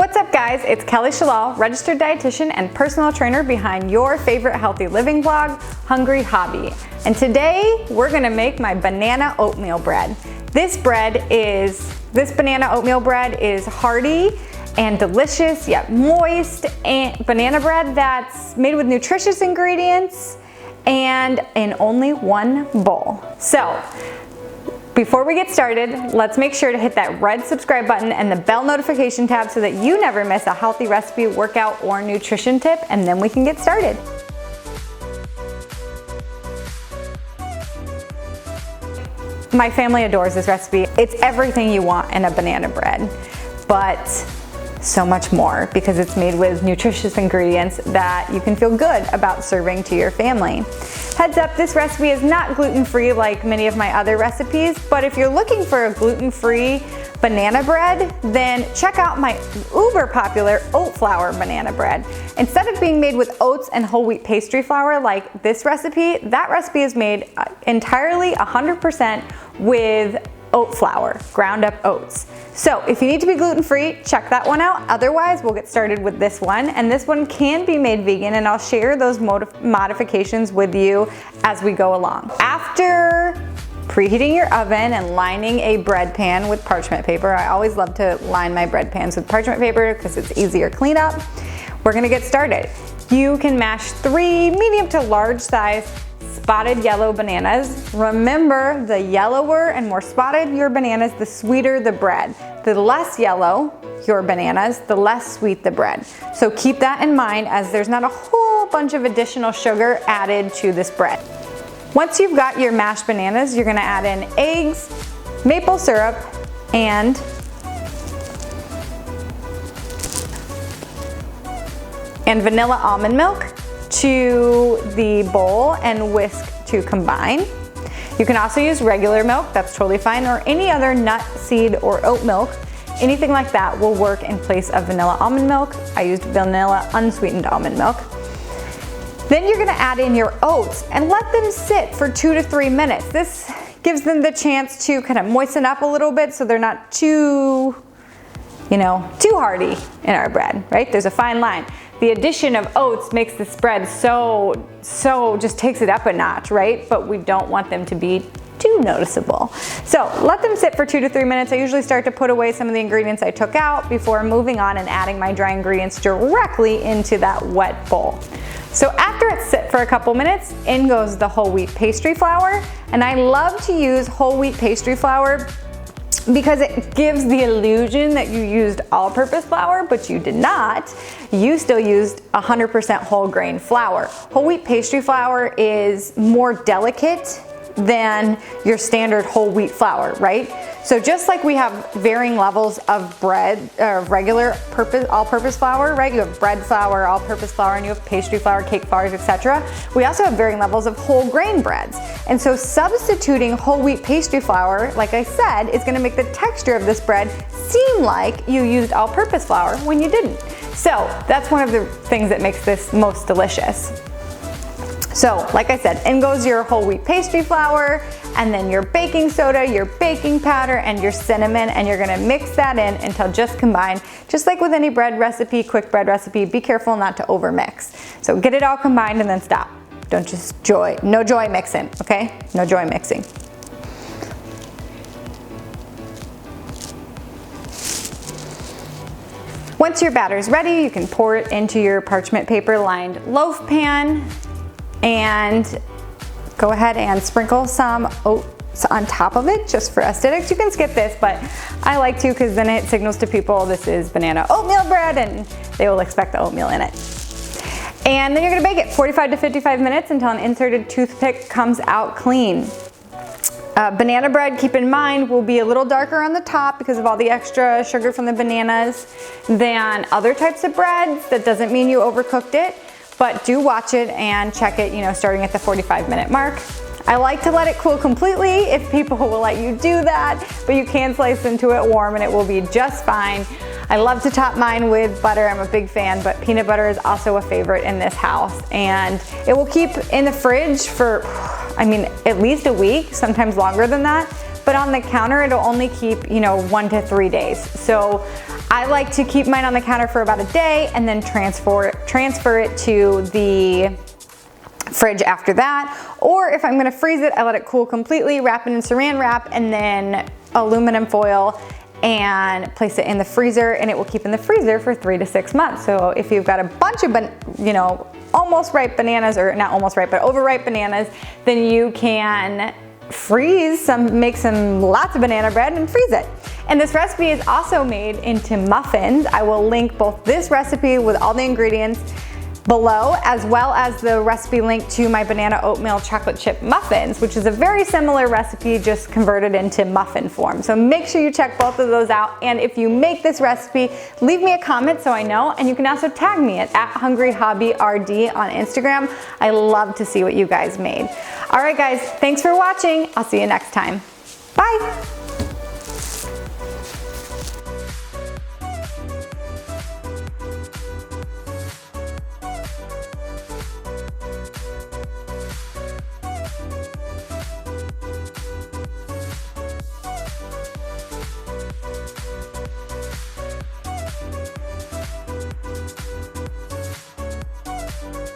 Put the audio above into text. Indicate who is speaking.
Speaker 1: What's up guys, it's Kelly Shalal, registered dietitian and personal trainer behind your favorite healthy living blog, Hungry Hobby. And today we're gonna make my banana oatmeal bread. This banana oatmeal bread is hearty and delicious yet moist and banana bread that's made with nutritious ingredients and in only one bowl. So, before we get started, let's make sure to hit that red subscribe button and the bell notification tab so that you never miss a healthy recipe, workout, or nutrition tip, and then we can get started. My family adores this recipe. It's everything you want in a banana bread, but so much more because it's made with nutritious ingredients that you can feel good about serving to your family. Heads up, this recipe is not gluten-free like many of my other recipes, but if you're looking for a gluten-free banana bread, then check out my uber popular oat flour banana bread. Instead of being made with oats and whole wheat pastry flour like this recipe, that recipe is made entirely 100% with oat flour, ground up oats. So if you need to be gluten-free, check that one out. Otherwise, we'll get started with this one. And this one can be made vegan, and I'll share those modifications with you as we go along. After preheating your oven and lining a bread pan with parchment paper, I always love to line my bread pans with parchment paper because it's easier cleanup. We're gonna get started. You can mash 3 medium to large size spotted yellow bananas. Remember, the yellower and more spotted your bananas, the sweeter the bread. The less yellow your bananas, the less sweet the bread. So keep that in mind as there's not a whole bunch of additional sugar added to this bread. Once you've got your mashed bananas, you're gonna add in eggs, maple syrup, and vanilla almond milk to the bowl and whisk to combine. You can also use regular milk, that's totally fine, or any other nut, seed, or oat milk. Anything like that will work in place of vanilla almond milk. I used vanilla unsweetened almond milk. Then you're gonna add in your oats and let them sit for 2 to 3 minutes. This gives them the chance to kind of moisten up a little bit so they're not too hearty in our bread, right? There's a fine line. The addition of oats makes this bread so just takes it up a notch, right? But we don't want them to be too noticeable. So let them sit for 2 to 3 minutes. I usually start to put away some of the ingredients I took out before moving on and adding my dry ingredients directly into that wet bowl. So after it's sit for a couple minutes, in goes the whole wheat pastry flour. And I love to use whole wheat pastry flour because it gives the illusion that you used all-purpose flour, but you did not. You still used 100% whole grain flour. Whole wheat pastry flour is more delicate than your standard whole wheat flour, right? So just like we have varying levels of bread, regular all-purpose flour, right? You have bread flour, all-purpose flour, and you have pastry flour, cake flours, etc. We also have varying levels of whole grain breads. And so substituting whole wheat pastry flour, like I said, is gonna make the texture of this bread seem like you used all-purpose flour when you didn't. So that's one of the things that makes this most delicious. So, like I said, in goes your whole wheat pastry flour, and then your baking soda, your baking powder, and your cinnamon, and you're gonna mix that in until just combined. Just like with any bread recipe, quick bread recipe, be careful not to overmix. So get it all combined and then stop. Don't just no joy mixing, okay? No joy mixing. Once your batter is ready, you can pour it into your parchment paper lined loaf pan, and go ahead and sprinkle some oats on top of it just for aesthetics. You can skip this, but I like to because then it signals to people this is banana oatmeal bread and they will expect the oatmeal in it. And then you're gonna bake it 45 to 55 minutes until an inserted toothpick comes out clean. Banana bread, keep in mind, will be a little darker on the top because of all the extra sugar from the bananas than other types of breads. That doesn't mean you overcooked it, but do watch it and check it, starting at the 45-minute mark. I like to let it cool completely if people will let you do that, but you can slice into it warm and it will be just fine. I love to top mine with butter. I'm a big fan, but peanut butter is also a favorite in this house, and it will keep in the fridge for, at least a week, sometimes longer than that. But on the counter, it'll only keep, 1 to 3 days. So I like to keep mine on the counter for about a day and then transfer it to the fridge after that. Or if I'm gonna freeze it, I let it cool completely, wrap it in saran wrap and then aluminum foil and place it in the freezer, and it will keep in the freezer for 3 to 6 months. So if you've got a bunch of, almost ripe bananas, or not almost ripe, but overripe bananas, then you can make some lots of banana bread and freeze it. And this recipe is also made into muffins. I will link both this recipe with all the ingredients below, as well as the recipe link to my banana oatmeal chocolate chip muffins, which is a very similar recipe, just converted into muffin form. So make sure you check both of those out. And if you make this recipe, leave me a comment so I know. And you can also tag me at @hungryhobbyrd on Instagram. I love to see what you guys made. All right, guys, thanks for watching. I'll see you next time. Bye.